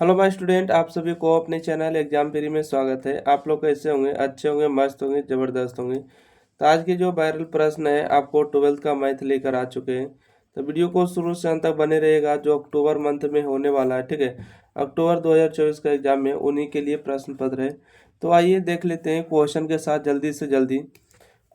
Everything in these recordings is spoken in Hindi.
हेलो माय स्टूडेंट, आप सभी को अपने चैनल एग्जाम पेरी में स्वागत है। आप लोग कैसे होंगे? अच्छे होंगे, मस्त होंगे, ज़बरदस्त होंगे। तो आज के जो वायरल प्रश्न है आपको 12th का मैथ लेकर आ चुके हैं। तो वीडियो को शुरू से अंत तक बने रहेगा, जो अक्टूबर मंथ में होने वाला है, ठीक है। अक्टूबर 2024 का एग्जाम में उन्हीं के लिए प्रश्न पत्र है। तो आइए देख लेते हैं क्वेश्चन के साथ जल्दी से जल्दी।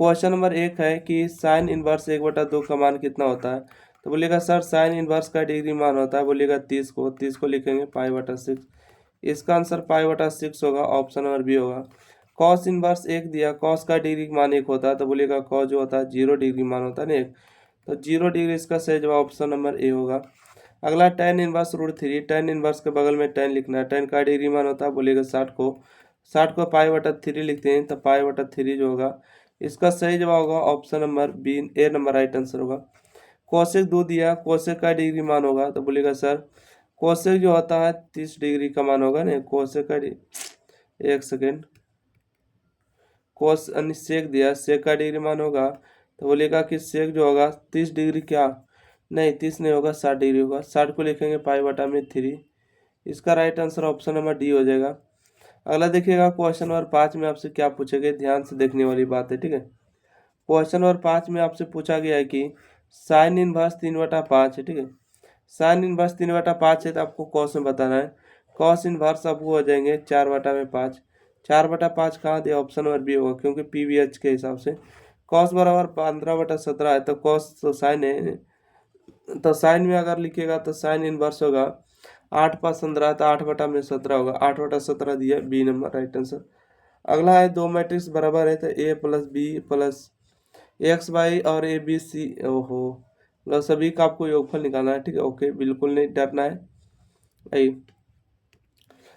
क्वेश्चन नंबर 1 है कि साइन इनवर्स 1/2 का मान कितना होता है? तो बोलिएगा सर साइन इनवर्स का डिग्री मान होता है, बोलिएगा 30 को लिखेंगे पाई/6। इसका आंसर पाई/6 होगा, ऑप्शन नंबर बी होगा। कॉस इनवर्स 1 दिया, कॉस का डिग्री मान 1 होता है, तो बोलिएगा कॉस जो होता है 0 डिग्री मान होता है ना 1। तो 0 डिग्री इसका सही जवाब ऑप्शन नंबर ए होगा। अगला tan इनवर्स √3, tan इनवर्स के बगल में tan लिखना है। tan का डिग्री मान होता है, बोलिएगा 60 को पाई/3 लिखते हैं, तो पाई/3 जो होगा इसका सही जवाब होगा ऑप्शन नंबर बी, ए नंबर राइट आंसर होगा। कोसेक 2 दिया, कोसेक का डिग्री मान होगा, तो बोलिएगा सर कोसेक जो होता है 30 डिग्री का मान होगा ना। कोसेक का एक सेकेंड, कोस सेक दिया, सेक का डिग्री मान होगा, तो बोलिएगा कि सेक जो होगा 30 डिग्री क्या नहीं, 30 नहीं होगा, 60 डिग्री होगा। 60 को लिखेंगे पाई/3। इसका right answer option number D हो जाएगा। अगला देखिएगा क्वेश्चन नंबर 5 में आपसे क्या पूछेगा, ध्यान से देखने वाली बात है, ठीक है। क्वेश्चन नंबर 5 में आपसे पूछा गया है कि साइन इनवर्स 3/5 है, ठीक है। साइन इनवर्स 3/5 है, तो आपको कॉस में बताना है। कॉस इनवर्स आपको हो जाएंगे 4/5। 4/5 कहाँ दिया, ऑप्शन नंबर बी होगा, क्योंकि पीवीएच के हिसाब से कॉस बराबर 15/17 है, तो कॉस तो साइन है, तो साइन में अगर लिखिएगा तो साइन इनवर्स होगा 8/15, तो 8/17 होगा। 8/17 दिया, बी नंबर राइट आंसर। अगला है दो मैट्रिक्स बराबर है, तो A plus B plus X Y और ए बी सी, ओहो, मतलब सभी का आपको योगफल निकालना है, ठीक है। ओके, बिल्कुल नहीं डरना है। आई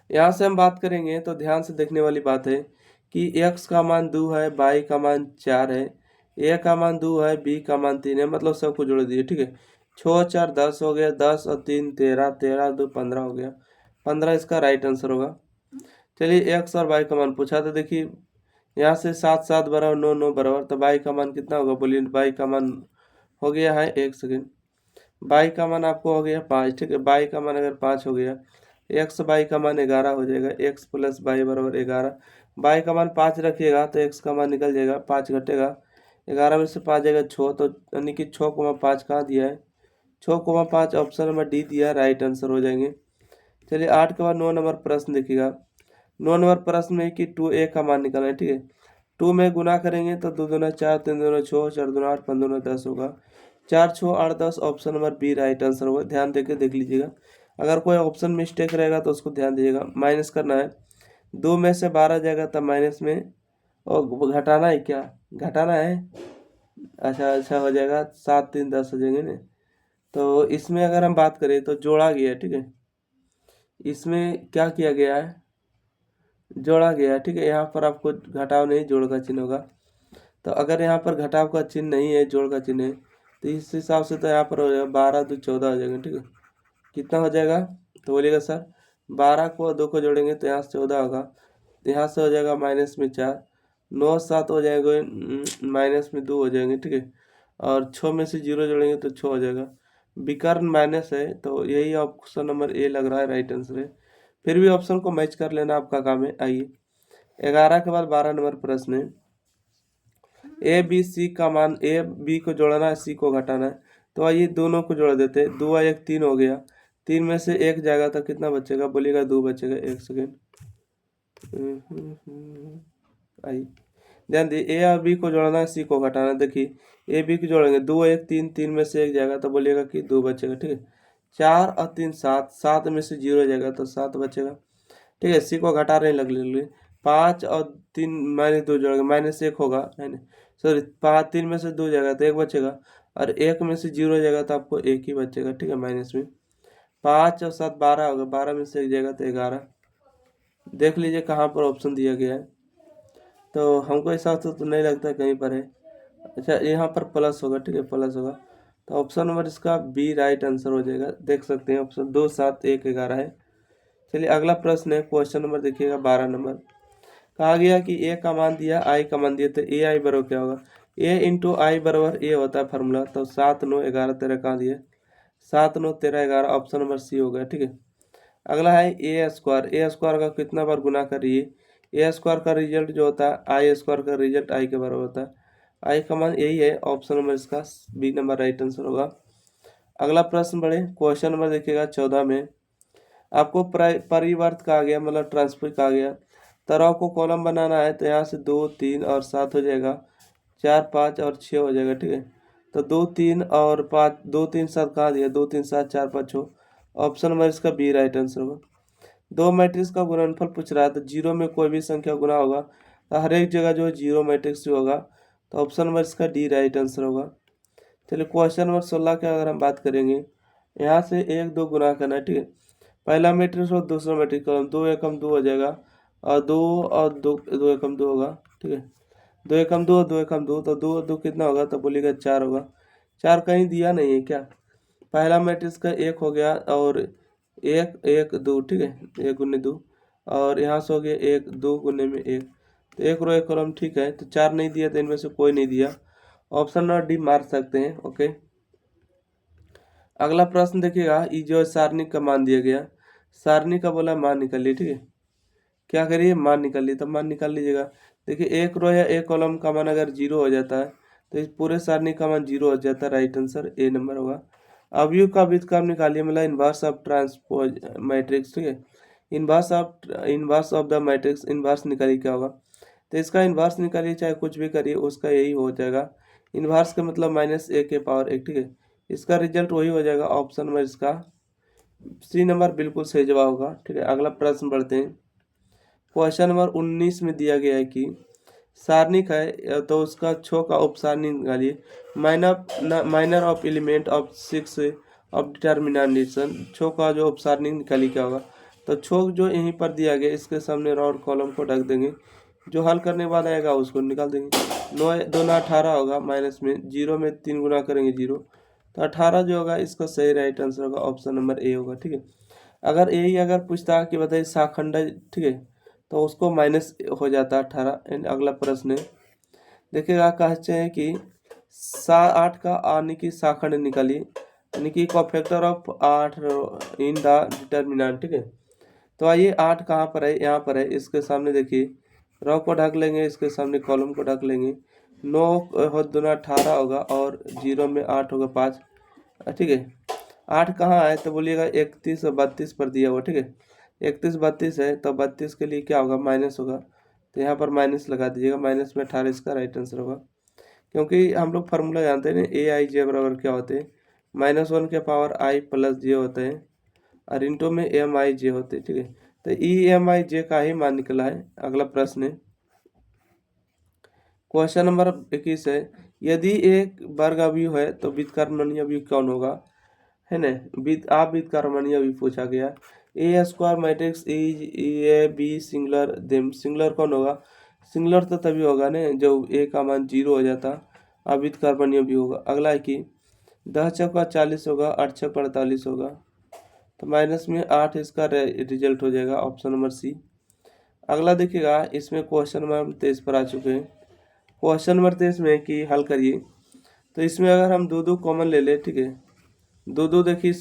यहाँ से हम बात करेंगे तो ध्यान से देखने वाली बात है कि x का मान 2 है, y का मान 4 है, a का मान 2 है, b का मान 3 है, मतलब सबको जोड़ दिए, ठीक है। 6 4 10 हो गया, 10 और 3 13, 13 2 15 हो गया। 15 इसका राइट आंसर होगा। चलिए x और y का मान पूछा, तो देखिए यहाँ से 7 7 बराबर 9 9 बराबर, तो y का मान कितना होगा, बोलिए। y का मान हो गया है, एक सेकेंड, y का मान आपको हो गया 5, ठीक है। y का मान अगर 5 हो गया, एक्स बाई का मान 11 हो जाएगा, x प्लस बाई बराबर 11। बाई का मान 5 रखिएगा तो x का मान निकल जाएगा, 5 घटेगा, 11 में से 5 जाएगा 6, तो यानी कि 6,5 कहाँ दिया है, 6,5 ऑप्शन नंबर डी दिया, राइट आंसर हो जाएंगे। चलिए 8 के बाद 9 नंबर प्रश्न देखिएगा। 9 नंबर प्रश्न में कि 2a का मान निकालना है, ठीक है। 2 में गुना करेंगे तो 2 दूना 4, 3 दूना 6, 4 दूना 8, 5 दूना 10 होगा। 4 6 8 10, option number B right answer होगा। ध्यान देके देख लीजिएगा, अगर कोई ऑप्शन मिस्टेक रहेगा तो उसको ध्यान दीजिएगा। माइनस करना है, 2 में से 12 जाएगा तब माइनस में, और घटाना है क्या, घटाना है, अच्छा अच्छा हो जाएगा, 7 3 10 हो जाएंगे ना। तो इसमें अगर हम बात करें तो जोड़ा गया है, ठीक है। इसमें क्या किया गया है, जोड़ा गया है, ठीक है। यहाँ पर आपको घटाव नहीं, जोड़ का चिन्ह होगा। तो अगर यहाँ पर घटाव का चिन्ह नहीं है, जोड़ का चिन्ह है, तो इस हिसाब से तो यहाँ पर हो जाएगा 12 2 14 हो जाएगा, ठीक है। कितना हो जाएगा, तो बोलिएगा सर 12 को 2 को जोड़ेंगे तो यहाँ से 14 होगा, तो यहाँ से हो जाएगा माइनस में 4, 9 7 हो जाएगा, माइनस में 2 हो जाएंगे, ठीक है। और 6 में से 0 जोड़ेंगे तो 6 हो जाएगा। विकर्ण माइनस है, तो यही ऑप्शन नंबर ए लग रहा है, राइट आंसर है। फिर भी ऑप्शन को मैच कर लेना आपका काम है। आइए 11 के बाद 12 नंबर प्रश्न है। ए बी सी का मान, ए बी को जोड़ना है, सी को घटाना है, तो आइए दोनों को जोड़ देते हैं। 2 1 3 हो गया, 3 में से 1 जाएगा तो कितना बचेगा, बोलिएगा 2 बचेगा, एक सेकेंड। आई ध्यान दी, ए और बी को जोड़ना है, सी को घटाना है। देखिए ए बी को जोड़ेंगे, 2 1 3, 3 में से 1 जाएगा तो बोलिएगा कि 2 बचेगा, ठीक है। 4 और 3 7, 7 में से 0 जाएगा तो 7 बचेगा, ठीक है। सी को घटा रहे लग ले 5 और 3 -2 जोड़ेंगे, -1 होगा, है ना। सॉरी, 5 3 में से 2 जाएगा तो 1 बचेगा, और 1 में से 0 जाएगा तो आपको 1 ही बचेगा, ठीक है, माइनस में। 5 और 7 12 होगा, 12 में से 1 जाएगा तो 11। देख लीजिए कहाँ पर ऑप्शन दिया गया है, तो हमको ऐसा तो नहीं लगता कहीं पर है। अच्छा, यहाँ पर प्लस होगा, ठीक है, प्लस होगा, तो ऑप्शन नंबर इसका बी राइट आंसर हो जाएगा। देख सकते हैं ऑप्शन 2 7 1 11 है। चलिए अगला प्रश्न है, क्वेश्चन नंबर देखिएगा 12 नंबर। कहा गया कि ए का मान दिया, आई का मान दिया, तो ए आई बराबर क्या होगा, ए इंटू आई बराबर ए होता है फार्मूला। तो 7 9 11 13 कहाँ दिया, 7 9 13 11, ऑप्शन नंबर सी हो गया, ठीक है। अगला है ए स्क्वायर। ए स्क्वायर का कितना बार गुना करिए, ए स्क्वायर का रिजल्ट जो होता है आई स्क्वायर का रिजल्ट आई के बराबर होता है। आई का मान यही है, ऑप्शन नंबर इसका बी नंबर राइट आंसर होगा। अगला प्रश्न बढ़े, क्वेश्चन नंबर देखिएगा 14 में आपको परिवर्त कहा गया, मतलब ट्रांसफर कहा गया। तरह को कॉलम बनाना है तो यहाँ से 2 3 और 7 हो जाएगा, 4 5 और 6 हो जाएगा, ठीक है। तो 2 3 और 5, 2 3 7 कहाँ दिया, 2 3 7 4 5 6, ऑप्शन नंबर इसका बी राइट आंसर होगा। दो मैट्रिक्स का गुणनफल पूछ रहा है तो जीरो में कोई भी संख्या गुना होगा तो हर एक जगह जो है जीरो मैट्रिक्स ही होगा, तो ऑप्शन नंबर इसका डी राइट आंसर होगा। चलिए क्वेश्चन नंबर 16 की अगर हम बात करेंगे, यहाँ से 1 2 गुना करना है, ठीक है। पहला मैट्रिक्स और दूसरा मैट्रिक्स का 2 एकम 2 हो जाएगा, और 2 और 2 2 एकम 2 होगा, ठीक है। 2 एकम 2 2 एकम 2, तो 2 2 कितना होगा, तो बोलिएगा 4 होगा। 4 कहीं दिया नहीं है क्या, पहला मैट्रिक्स का 1 हो गया और 1 1 2, ठीक है, 1 गुने 2, और यहाँ से हो गया 1 2 गुने में 1, तो 1 रो 1 कॉलम, ठीक है। तो 4 नहीं दिया तो इनमें से कोई नहीं दिया, ऑप्शन नंबर डी मार सकते हैं, ओके। अगला प्रश्न देखिएगा, ये जो सारणी का मान दिया गया, सारणी का बोला मान निकालिए, ठीक है। क्या करिए, मान निकालिए, तो मान निकाल लीजिएगा। देखिए एक रो या एक कॉलम का मान अगर जीरो हो जाता है तो इस पूरे सारणी का मान जीरो हो जाता है, राइट आंसर ए नंबर होगा। अवयव का व्युत्क्रम निकालिए, मतलब इनवर्स ऑफ ट्रांसपोज मैट्रिक्स, ठीक है। Inverse of the matrix, inverse निकालिए क्या होगा, तो इसका इन्वर्स निकालिए, चाहे कुछ भी करिए उसका यही हो जाएगा। इन्वर्स का मतलब -a⁴, ठीक है। इसका रिजल्ट वही हो जाएगा, ऑप्शन में इसका सी नंबर बिल्कुल सही जवाब होगा, ठीक है। अगला प्रश्न बढ़ते हैं, क्वेश्चन नंबर 19 में दिया गया है कि सारणिक है तो उसका छो का उपसारणी निकालिए। Minor of element of 6 of determination, छो का जो उपसारणी निकालिए क्या होगा, तो छो जो यहीं पर दिया गया इसके सामने रॉड कॉलम को ढक देंगे, जो हल करने के बाद आएगा उसको निकाल देंगे। 9 2 18 होगा, माइनस में जीरो में 3 गुना करेंगे जीरो, तो 18 जो होगा इसका सही राइट आंसर होगा, ऑप्शन नंबर ए होगा, ठीक है। अगर यही अगर पूछता कि बताइए शाखंड, ठीक है, तो उसको माइनस हो जाता 18। अगला प्रश्न है, देखिएगा कहते हैं कि 8 का आने की शाखंड निकालिए, यानी कि factor of 8 in the determinant, ठीक है। तो आइए 8 कहाँ पर है, यहाँ पर है, इसके सामने देखिए रो को ढक लेंगे, इसके सामने कॉलम को ढक लेंगे। 9 हो दूना 18 होगा, और जीरो में 8 होगा 5, ठीक है। 8 कहाँ है, तो बोलिएगा 31 और 32 पर दिया हुआ, ठीक है। 31 32 है, तो 32 के लिए क्या होगा, माइनस होगा, तो यहाँ पर माइनस लगा दीजिएगा, माइनस में 18 इसका राइट आंसर होगा। क्योंकि हम लोग फार्मूला जानते हैं ना, ए आई जे बराबर क्या होते हैं, -1 के पावर आई प्लस जे होते हैं, और इंटू में एम आई जे होते हैं, ठीक है। तो ई एम आई जे का ही मान निकला है। अगला प्रश्न है, क्वेश्चन नंबर 21 है, यदि एक वर्ग अवयव है तो व्युत्क्रमणीय अवयव कौन होगा, है ना। व्युत्क्रमणीय अवयव पूछा गया। A square matrix A B singular, them singular कौन होगा, सिंगुलर तो तभी होगा ना जब ए का मान जीरो हो जाता, अब व्युत्क्रमणीय भी होगा। अगला है कि 10 चौका 40 होगा, 8 चौका 48 होगा, तो माइनस में 8 इसका रिजल्ट हो जाएगा, ऑप्शन नंबर सी। अगला देखिएगा, इसमें क्वेश्चन नंबर 23 पर आ चुके हैं। क्वेश्चन नंबर 23 में कि हल करिए, तो इसमें अगर हम दो दो कॉमन ले लें, ठीक है, दो दो देखिए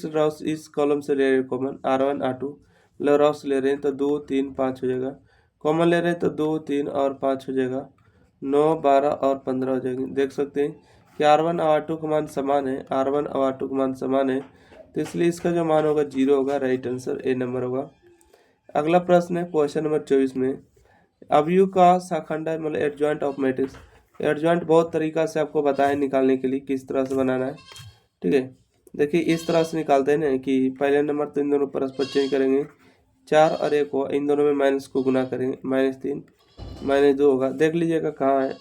इस कॉलम से ले रहे हैं कॉमन, R1 R2 मतलब रॉस ले रहे हैं तो 2 3 5 हो जाएगा, कॉमन ले रहे हैं तो 2 3 और 5 हो जाएगा, 9 12 और 15 हो जाएंगे। देख सकते हैं कि R1 और R2 का मान समान है, R1 और R2 का मान समान है, तो इसलिए इसका जो मान होगा 0 होगा, राइट आंसर ए नंबर होगा। अगला प्रश्न है क्वेश्चन नंबर 24 में, अवयव का शाखंड मतलब एडजॉइंट ऑफ मैट्रिक्स। एडजॉइंट बहुत तरीका से आपको बताया निकालने के लिए किस तरह से बनाना है, ठीक है। देखिए इस तरह से निकालते हैं ना कि पहले नंबर तो इन दोनों परस्पर चेंज करेंगे, 4 और 1 को इन दोनों में माइनस को गुना करेंगे, -3 -2 होगा। देख लीजिएगा कहाँ है,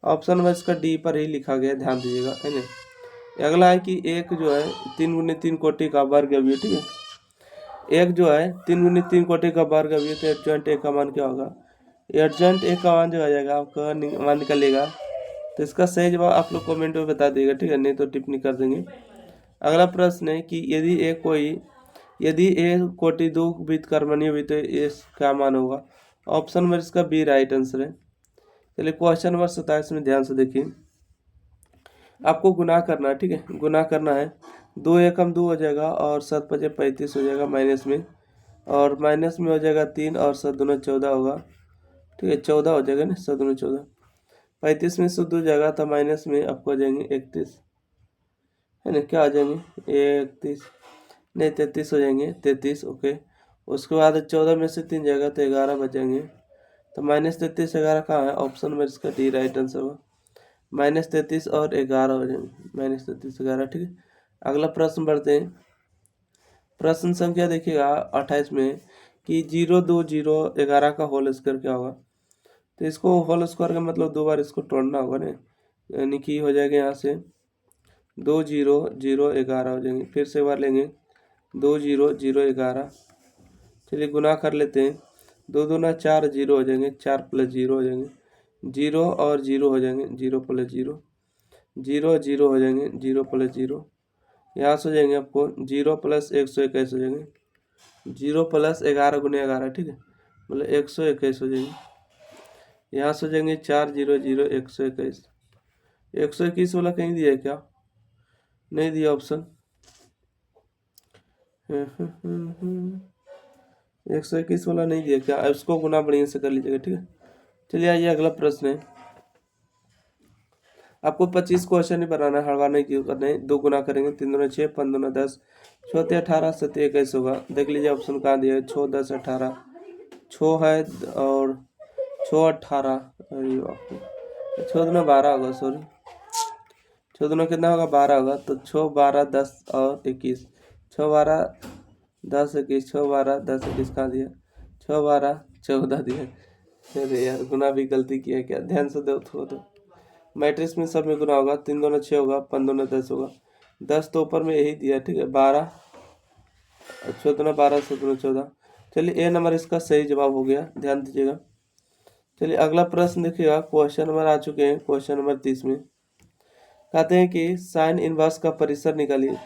ऑप्शन में इसका डी पर ही लिखा गया, ध्यान दीजिएगा, है ना। अगला है कि एक जो है 3 गुने 3 कोटि का वर्ग अवयव, ठीक है। एक जो है 3 गुने 3 कोटि का वर्ग अवयव, तो एडजॉइंट एक का मान क्या होगा, एडजॉइंट एक का मान जो आ जाएगा आपका मान निकलेगा, तो इसका सही जवाब आप लोग कमेंट में बता देगा, ठीक है, नहीं तो टिप्पणी कर देंगे। अगला प्रश्न है कि यदि ए कोटि दो व्युत्क्रमणीय हुई तो क्या मान होगा, ऑप्शन में इसका बी राइट आंसर है। चलिए क्वेश्चन नंबर 27 में ध्यान से देखिए, आपको गुना करना है, ठीक है, गुना करना है, 2 एकम 2 हो जाएगा और 7 5 35 हो जाएगा, माइनस में और माइनस में हो जाएगा 3 और 7 दूना 14 होगा, ठीक है 14 हो जाएगा ना, 7 दूना 14। 35 में से 2 जाएगा तो माइनस में आपको आ जाएंगे 31, है ना, क्या आ जाएंगे 31 नहीं 33 हो जाएंगे, 33 ओके। उसके बाद 14 में से 3 जाएगा तो 11 बचेंगे, तो -33 11 कहाँ है, ऑप्शन में इसका डी राइट आंसर होगा। -33 और 11 हो जाएंगे, -33 11, ठीक है। अगला प्रश्न बढ़ते हैं। प्रश्न संख्या देखिएगा 28 में कि 0 2 0 11 का होल स्क्वायर क्या होगा। तो इसको होल स्क्वायर का मतलब 2 बार इसको तोड़ना होगा ना, यानी कि हो जाएगा यहाँ से 2 0 0 11 हो जाएंगे। फिर से एक बार लेंगे 2 0 0 11, चलिए गुना कर लेते हैं। 2 दूना 4 0 हो जाएंगे, 4 + 0 हो जाएंगे, 0 और 0 हो जाएंगे, 0 + 0 0 0 हो जाएंगे, 0 + 0 यहाँ से हो जाएंगे आपको 0 + 121 हो जाएंगे, 0 + 11 × 11, ठीक है, मतलब 121 हो जाएंगे। यहाँ से हो जाएंगे 4 0 0 121। 121 वाला कहीं दिया है क्या, नहीं दिया ऑप्शन। 121 वाला नहीं दिया क्या, इसको गुना बढ़िया से कर लीजिएगा, ठीक है। चलिए आइए अगला प्रश्न है। आपको 25 क्वेश्चन ही बनाना है, हड़वा नहीं क्यों करना है। 2 गुना करेंगे, 3 दूना 6 5 दूना 10 6 18 7 21 होगा। देख लीजिए ऑप्शन कहाँ दिया है, 6 10 18 6 है और 6 18, अरे बाप रे, 6 दूना 12 होगा, सॉरी 6 दूना कितना होगा 12 होगा, तो 6 12 10 और 21, 6 12 10 21, 6 12 10 21 कहाँ दिया, 6 12 14 दिया। अरे यार गुना भी गलती किया क्या, ध्यान से दो तो मैट्रिक्स में सब में गुना होगा, 3 दूना 6 होगा, 5 दूना 10 होगा, 10 तो ऊपर में यही दिया, ठीक है 12, 6 दूना 12 7 दूना 14। चलिए ए नंबर इसका सही जवाब हो गया, ध्यान दीजिएगा। चलिए अगला प्रश्न देखिएगा, क्वेश्चन नंबर आ चुके हैं, क्वेश्चन नंबर 30 में कहते हैं कि साइन इनवर्स का परिसर निकालिए।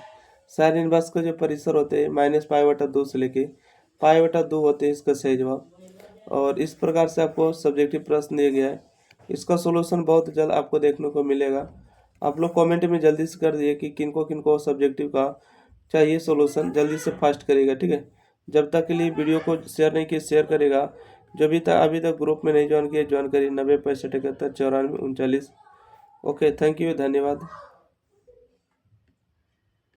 साइन इनवर्स का जो परिसर होते हैं -π/2 से लेके π/2 होते हैं इसका सही जवाब। और इस प्रकार से आपको सब्जेक्टिव प्रश्न दिया गया है, इसका सोल्यूशन बहुत जल्द आपको देखने को मिलेगा। आप लोग कमेंट में जल्दी से कर दिए कि किनको सब्जेक्टिव का चाहिए सोल्यूशन, जल्दी से फास्ट करिएगा, ठीक है। जब तक के लिए वीडियो को शेयर नहीं किए शेयर करेगा। जो भी अभी तक ग्रुप में नहीं ज्वाइन किए ज्वाइन करिए, 90 65 71 94 39। ओके, थैंक यू, धन्यवाद।